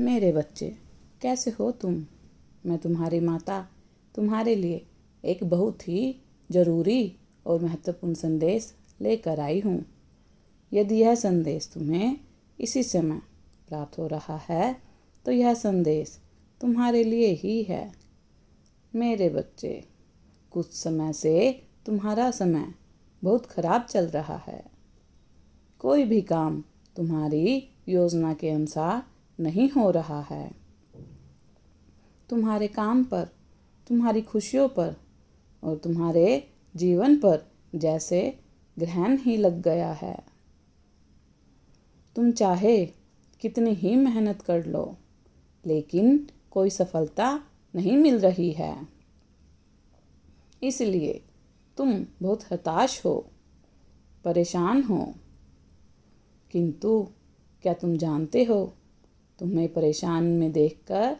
मेरे बच्चे, कैसे हो तुम? मैं तुम्हारी माता तुम्हारे लिए एक बहुत ही ज़रूरी और महत्वपूर्ण संदेश लेकर आई हूँ। यदि यह संदेश तुम्हें इसी समय प्राप्त हो रहा है तो यह संदेश तुम्हारे लिए ही है। मेरे बच्चे, कुछ समय से तुम्हारा समय बहुत खराब चल रहा है। कोई भी काम तुम्हारी योजना के अनुसार नहीं हो रहा है। तुम्हारे काम पर, तुम्हारी खुशियों पर और तुम्हारे जीवन पर जैसे ग्रहण ही लग गया है। तुम चाहे कितनी ही मेहनत कर लो, लेकिन कोई सफलता नहीं मिल रही है। इसलिए तुम बहुत हताश हो, परेशान हो। किंतु क्या तुम जानते हो, तुम्हें परेशान में देखकर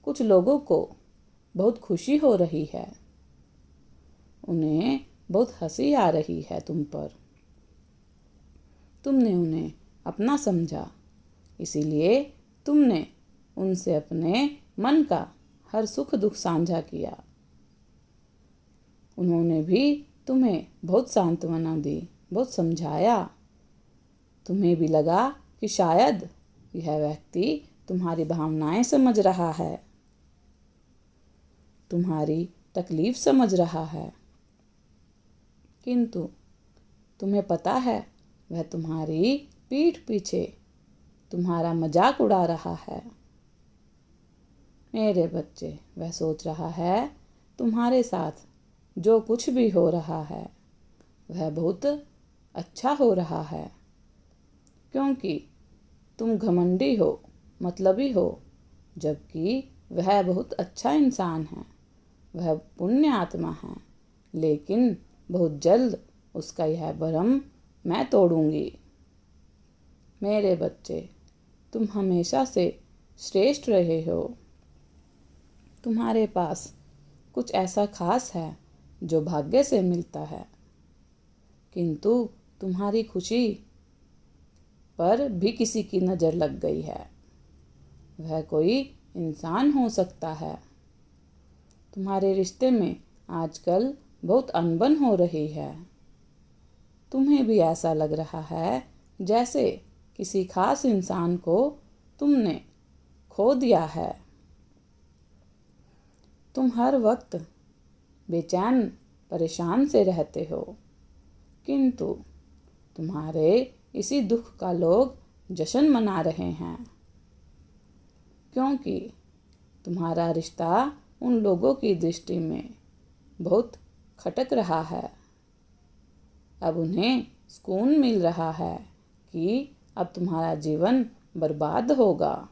कुछ लोगों को बहुत खुशी हो रही है। उन्हें बहुत हंसी आ रही है तुम पर। तुमने उन्हें अपना समझा, इसीलिए तुमने उनसे अपने मन का हर सुख दुख साझा किया। उन्होंने भी तुम्हें बहुत सांत्वना दी, बहुत समझाया। तुम्हें भी लगा कि शायद यह व्यक्ति तुम्हारी भावनाएं समझ रहा है, तुम्हारी तकलीफ समझ रहा है। किंतु तुम्हें पता है, वह तुम्हारी पीठ पीछे तुम्हारा मजाक उड़ा रहा है। मेरे बच्चे, वह सोच रहा है तुम्हारे साथ जो कुछ भी हो रहा है वह बहुत अच्छा हो रहा है, क्योंकि तुम घमंडी हो, मतलबी हो, जबकि वह बहुत अच्छा इंसान है। वह पुण्य आत्मा है, लेकिन बहुत जल्द उसका यह भ्रम मैं तोड़ूंगी। मेरे बच्चे, तुम हमेशा से श्रेष्ठ रहे हो। तुम्हारे पास कुछ ऐसा खास है जो भाग्य से मिलता है। किंतु तुम्हारी खुशी पर भी किसी की नज़र लग गई है। वह कोई इंसान हो सकता है। तुम्हारे रिश्ते में आजकल बहुत अनबन हो रही है। तुम्हें भी ऐसा लग रहा है जैसे किसी खास इंसान को तुमने खो दिया है। तुम हर वक्त बेचैन, परेशान से रहते हो। किंतु तुम्हारे इसी दुख का लोग जश्न मना रहे हैं, क्योंकि तुम्हारा रिश्ता उन लोगों की दृष्टि में बहुत खटक रहा है। अब उन्हें सुकून मिल रहा है कि अब तुम्हारा जीवन बर्बाद होगा,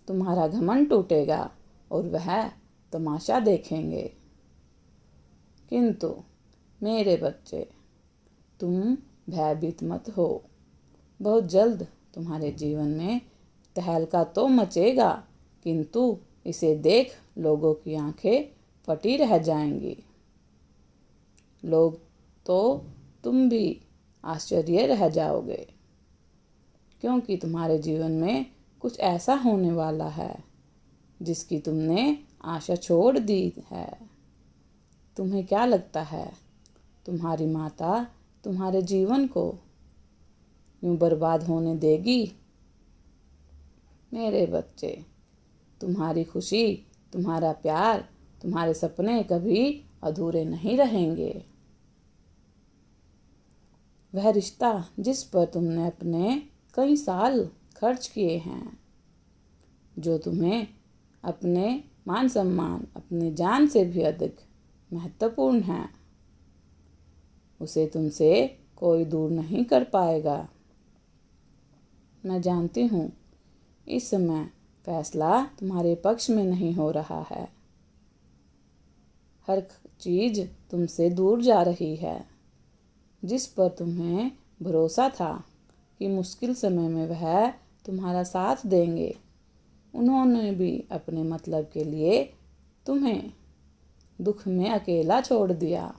तुम्हारा घमंड टूटेगा और वह तमाशा देखेंगे। किंतु मेरे बच्चे, तुम भयभीत मत हो। बहुत जल्द तुम्हारे जीवन में तहलका तो मचेगा, किंतु इसे देख लोगों की आंखें फटी रह जाएंगी। लोग तो तुम भी आश्चर्य रह जाओगे, क्योंकि तुम्हारे जीवन में कुछ ऐसा होने वाला है जिसकी तुमने आशा छोड़ दी है। तुम्हें क्या लगता है, तुम्हारी माता तुम्हारे जीवन को यूं बर्बाद होने देगी? मेरे बच्चे, तुम्हारी खुशी, तुम्हारा प्यार, तुम्हारे सपने कभी अधूरे नहीं रहेंगे। वह रिश्ता जिस पर तुमने अपने कई साल खर्च किए हैं, जो तुम्हें अपने मान सम्मान, अपनी जान से भी अधिक महत्वपूर्ण है, उसे तुमसे कोई दूर नहीं कर पाएगा। मैं जानती हूँ इस समय फैसला तुम्हारे पक्ष में नहीं हो रहा है। हर चीज़ तुमसे दूर जा रही है। जिस पर तुम्हें भरोसा था कि मुश्किल समय में वह तुम्हारा साथ देंगे, उन्होंने भी अपने मतलब के लिए तुम्हें दुख में अकेला छोड़ दिया।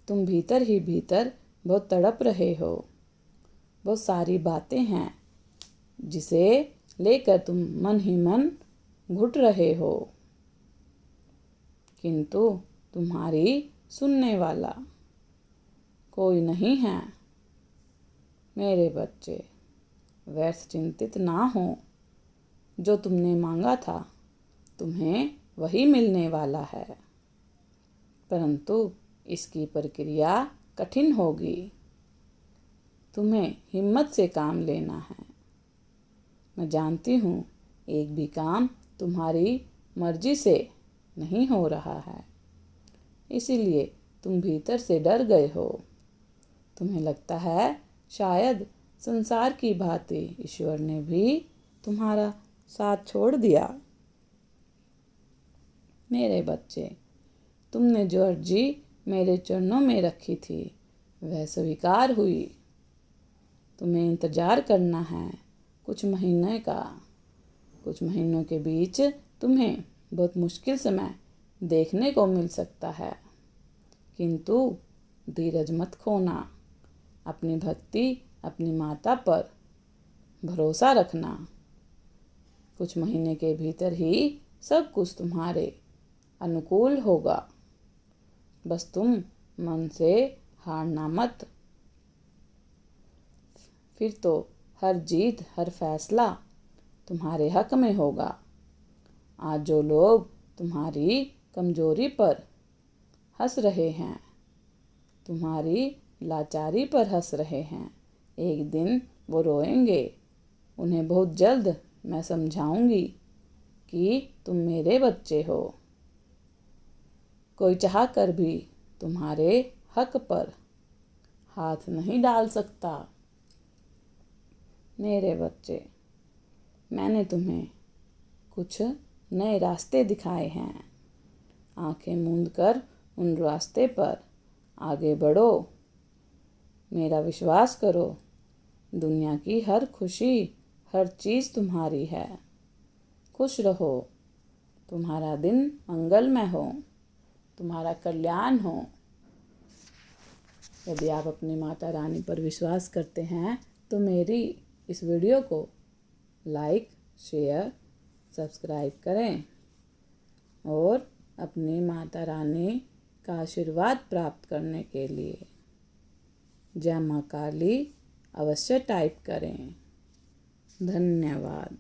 तुम भीतर ही भीतर बहुत तड़प रहे हो। बहुत सारी बातें हैं जिसे लेकर तुम मन ही मन घुट रहे हो, किंतु तुम्हारी सुनने वाला कोई नहीं है। मेरे बच्चे, व्यर्थ चिंतित ना हो। जो तुमने मांगा था तुम्हें वही मिलने वाला है, परंतु इसकी प्रक्रिया कठिन होगी। तुम्हें हिम्मत से काम लेना है। मैं जानती हूँ एक भी काम तुम्हारी मर्जी से नहीं हो रहा है, इसीलिए तुम भीतर से डर गए हो। तुम्हें लगता है शायद संसार की भांति ईश्वर ने भी तुम्हारा साथ छोड़ दिया। मेरे बच्चे, तुमने जो अर्जी मेरे चरणों में रखी थी वह स्वीकार हुई। तुम्हें इंतजार करना है कुछ महीने का। कुछ महीनों के बीच तुम्हें बहुत मुश्किल समय देखने को मिल सकता है, किंतु धीरज मत खोना। अपनी भक्ति, अपनी माता पर भरोसा रखना। कुछ महीने के भीतर ही सब कुछ तुम्हारे अनुकूल होगा। बस तुम मन से हारना मत। फिर तो हर जीत, हर फैसला तुम्हारे हक में होगा। आज जो लोग तुम्हारी कमजोरी पर हंस रहे हैं, तुम्हारी लाचारी पर हंस रहे हैं, एक दिन वो रोएंगे। उन्हें बहुत जल्द मैं समझाऊंगी कि तुम मेरे बच्चे हो। कोई चाह कर भी तुम्हारे हक पर हाथ नहीं डाल सकता। मेरे बच्चे, मैंने तुम्हें कुछ नए रास्ते दिखाए हैं। आंखें मूंद कर उन रास्ते पर आगे बढ़ो। मेरा विश्वास करो, दुनिया की हर खुशी, हर चीज़ तुम्हारी है। खुश रहो। तुम्हारा दिन मंगलमय हो, तुम्हारा कल्याण हो। यदि आप अपनी माता रानी पर विश्वास करते हैं तो मेरी इस वीडियो को लाइक, शेयर, सब्सक्राइब करें और अपनी माता रानी का आशीर्वाद प्राप्त करने के लिए जय मां काली अवश्य टाइप करें। धन्यवाद।